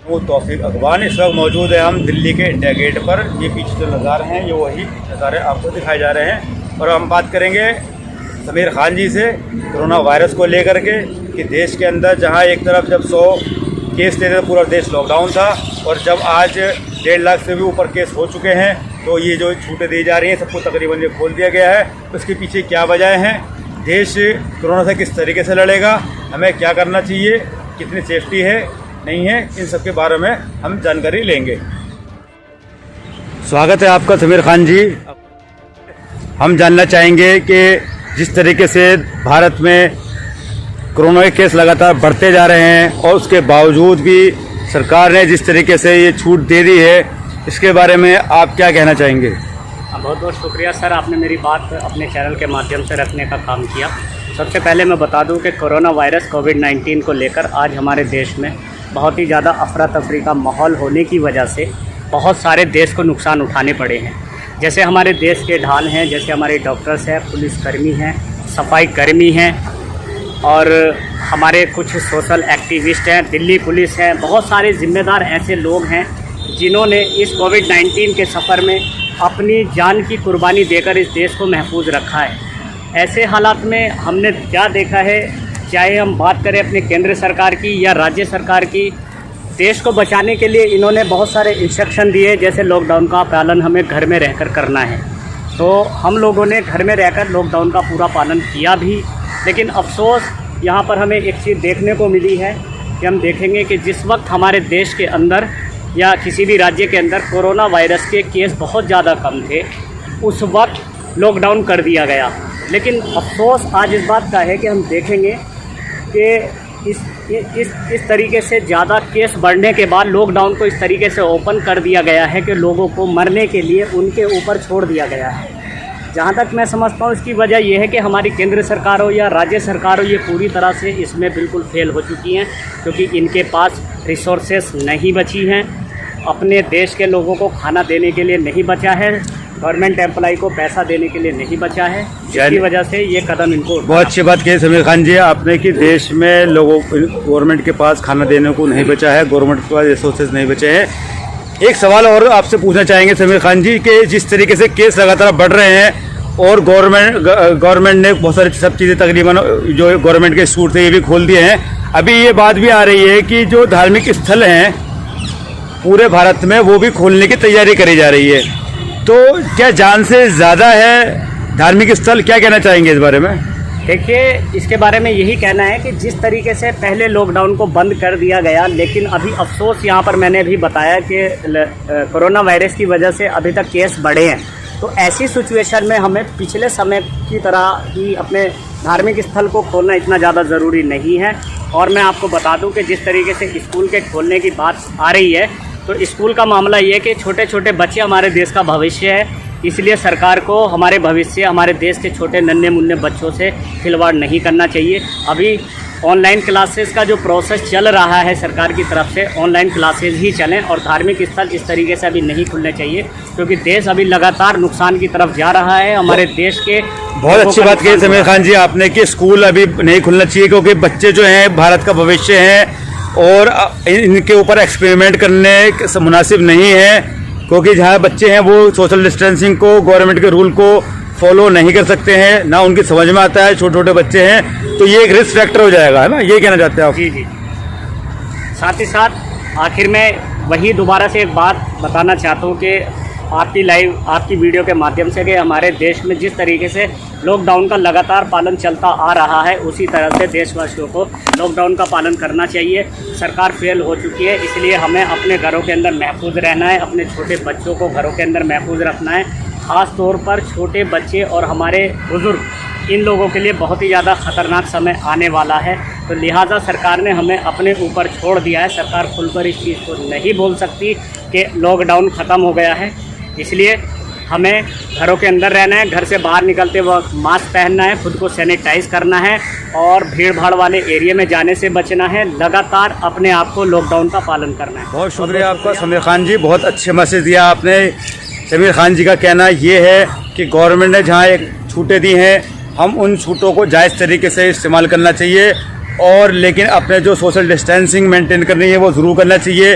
वो तौफीक अकबार इस वक्त मौजूद है हम दिल्ली के इंडिया गेट पर। ये पीछे जो नज़ारे हैं ये वही नज़ारे आपको दिखाए जा रहे हैं और हम बात करेंगे समीर खान जी से कोरोना वायरस को लेकर के कि देश के अंदर जहां एक तरफ जब 100 केस थे तो पूरा देश लॉकडाउन था और जब आज 1.5 लाख से भी ऊपर केस हो चुके हैं तो ये जो छूटें दी जा रही हैं सबको तकरीबन ये खोल दिया गया है। उसके पीछे क्या वजह हैं, देश कोरोना से किस तरीके से लड़ेगा, हमें क्या करना चाहिए, कितनी सेफ्टी है नहीं है, इन सब के बारे में हम जानकारी लेंगे। स्वागत है आपका समीर खान जी। हम जानना चाहेंगे कि जिस तरीके से भारत में कोरोना के केस लगातार बढ़ते जा रहे हैं और उसके बावजूद भी सरकार ने जिस तरीके से ये छूट दे दी है, इसके बारे में आप क्या कहना चाहेंगे? बहुत बहुत शुक्रिया सर, आपने मेरी बात अपने चैनल के माध्यम से रखने का काम किया। सबसे पहले मैं बता दूं कि कोरोना वायरस कोविड-19 को लेकर आज हमारे देश में बहुत ही ज़्यादा अफरा तफरी का माहौल होने की वजह से बहुत सारे देश को नुकसान उठाने पड़े हैं। जैसे हमारे देश के ढाल हैं, जैसे हमारे डॉक्टर्स हैं, पुलिसकर्मी हैं, सफाई कर्मी हैं और हमारे कुछ सोशल एक्टिविस्ट हैं, दिल्ली पुलिस है, बहुत सारे ज़िम्मेदार ऐसे लोग हैं जिन्होंने इस कोविड-19 के सफ़र में अपनी जान की कुर्बानी देकर इस देश को महफूज रखा है। ऐसे हालात में हमने क्या देखा है, चाहे हम बात करें अपने केंद्र सरकार की या राज्य सरकार की, देश को बचाने के लिए इन्होंने बहुत सारे इंस्ट्रक्शन दिए। जैसे लॉकडाउन का पालन हमें घर में रहकर करना है, तो हम लोगों ने घर में रहकर लॉकडाउन का पूरा पालन किया भी। लेकिन अफसोस यहाँ पर हमें एक चीज़ देखने को मिली है कि हम देखेंगे कि जिस वक्त हमारे देश के अंदर या किसी भी राज्य के अंदर कोरोना वायरस के केस बहुत ज़्यादा कम थे, उस वक्त लॉकडाउन कर दिया गया। लेकिन अफसोस आज इस बात का है कि हम देखेंगे कि इस तरीके से ज़्यादा केस बढ़ने के बाद लॉकडाउन को इस तरीके से ओपन कर दिया गया है कि लोगों को मरने के लिए उनके ऊपर छोड़ दिया गया है। जहाँ तक मैं समझता हूँ इसकी वजह यह है कि हमारी केंद्र सरकार हो या राज्य सरकार हो, ये पूरी तरह से इसमें बिल्कुल फेल हो चुकी हैं, क्योंकि इनके पास रिसोर्सेस नहीं बची हैं, अपने देश के लोगों को खाना देने के लिए नहीं बचा है, गवर्नमेंट एम्प्लॉय को पैसा देने के लिए नहीं बचा है, जिसकी वजह से ये कदम इनको बहुत अच्छी बात की समीर खान जी आपने कि देश में लोगों गवर्नमेंट के पास खाना देने को नहीं बचा है, गवर्नमेंट के पास रिसोर्सेज नहीं बचे हैं। एक सवाल और आपसे पूछना चाहेंगे समीर खान जी कि जिस तरीके से केस लगातार बढ़ रहे हैं और गवर्नमेंट ने बहुत सारी सब चीज़ें तकरीबन जो गवर्नमेंट के सूट थे ये भी खोल दिए हैं, अभी ये बात भी आ रही है कि जो धार्मिक स्थल हैं पूरे भारत में वो भी खोलने की तैयारी करी जा रही है, तो क्या जान से ज़्यादा है धार्मिक स्थल? क्या कहना चाहेंगे इस बारे में? देखिए, इसके बारे में यही कहना है कि जिस तरीके से पहले लॉकडाउन को बंद कर दिया गया, लेकिन अभी अफसोस यहाँ पर मैंने भी बताया कि कोरोना वायरस की वजह से अभी तक केस बढ़े हैं। तो ऐसी सिचुएशन में हमें पिछले समय की तरह ही अपने धार्मिक स्थल को खोलना इतना ज़्यादा ज़रूरी नहीं है। और मैं आपको बता दूं कि जिस तरीके से स्कूल के खोलने की बात आ रही है, तो स्कूल का मामला ये है कि छोटे छोटे बच्चे हमारे देश का भविष्य है, इसलिए सरकार को हमारे भविष्य, हमारे देश के छोटे नन्हे मुन्ने बच्चों से खिलवाड़ नहीं करना चाहिए। अभी ऑनलाइन क्लासेस का जो प्रोसेस चल रहा है सरकार की तरफ से, ऑनलाइन क्लासेस ही चलें और धार्मिक स्थल इस तरीके से अभी नहीं खुलने चाहिए, क्योंकि देश अभी लगातार नुकसान की तरफ जा रहा है। हमारे देश के बहुत अच्छी बात कही समीर खान जी आपने कि स्कूल अभी नहीं खुलना चाहिए, क्योंकि बच्चे जो हैं भारत का भविष्य हैं और इनके ऊपर एक्सपेरिमेंट करने मुनासिब नहीं है, क्योंकि जहाँ बच्चे हैं वो सोशल डिस्टेंसिंग को, गवर्नमेंट के रूल को फॉलो नहीं कर सकते हैं, ना उनकी समझ में आता है, छोटे छोटे बच्चे हैं, तो ये एक रिस्क फैक्टर हो जाएगा, है ना? ये कहना चाहते हैं आप? जी जी। साथ ही साथ आखिर में वही दोबारा से एक बात बताना चाहता हूँ कि आपकी वीडियो के माध्यम से कि हमारे देश में जिस तरीके से लॉकडाउन का लगातार पालन चलता आ रहा है, उसी तरह से देशवासियों को लॉकडाउन का पालन करना चाहिए। सरकार फेल हो चुकी है, इसलिए हमें अपने घरों के अंदर महफूज रहना है, अपने छोटे बच्चों को घरों के अंदर महफूज रखना है। ख़ास तौर पर छोटे बच्चे और हमारे बुज़ुर्ग, इन लोगों के लिए बहुत ही ज़्यादा ख़तरनाक समय आने वाला है, तो लिहाजा सरकार ने हमें अपने ऊपर छोड़ दिया है। सरकार खुलकर इस चीज़ को नहीं बोल सकती कि लॉकडाउन ख़त्म हो गया है, इसलिए हमें घरों के अंदर रहना है, घर से बाहर निकलते वक्त मास्क पहनना है, खुद को सैनिटाइज करना है और भीड़ भाड़ वाले एरिया में जाने से बचना है। लगातार अपने आप को लॉकडाउन का पालन करना है। बहुत शुक्रिया आपका समीर खान जी, बहुत अच्छे मैसेज दिया आपने। समीर खान जी का कहना ये है कि गवर्नमेंट ने जहाँ एक छूटें दी हैं, हम उन छूटों को जायज़ तरीके से इस्तेमाल करना चाहिए, और लेकिन अपने जो सोशल डिस्टेंसिंग मेंटेन करनी है वो ज़रूर करना चाहिए।